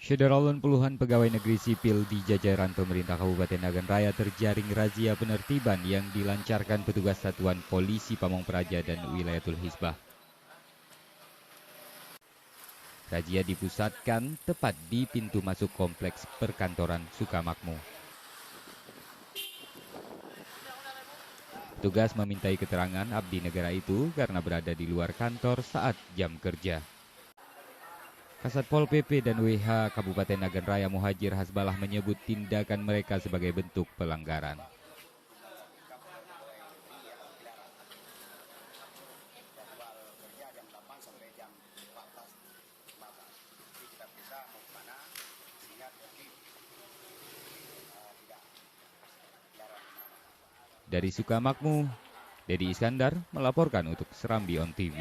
Syederalun puluhan pegawai negeri sipil di jajaran pemerintah Kabupaten Nagan Raya terjaring razia penertiban yang dilancarkan petugas Satuan Polisi Pamong Praja dan Wilayatul Hisbah. Razia dipusatkan tepat di pintu masuk kompleks perkantoran Sukamakmur. Petugas memintai keterangan abdi negara itu karena berada di luar kantor saat jam kerja. Kasat Pol PP dan WH Kabupaten Nagan Raya Muhajir Hasbalah menyebut tindakan mereka sebagai bentuk pelanggaran. Dari Sukamakmur, Dedi Iskandar melaporkan untuk Serambi On TV.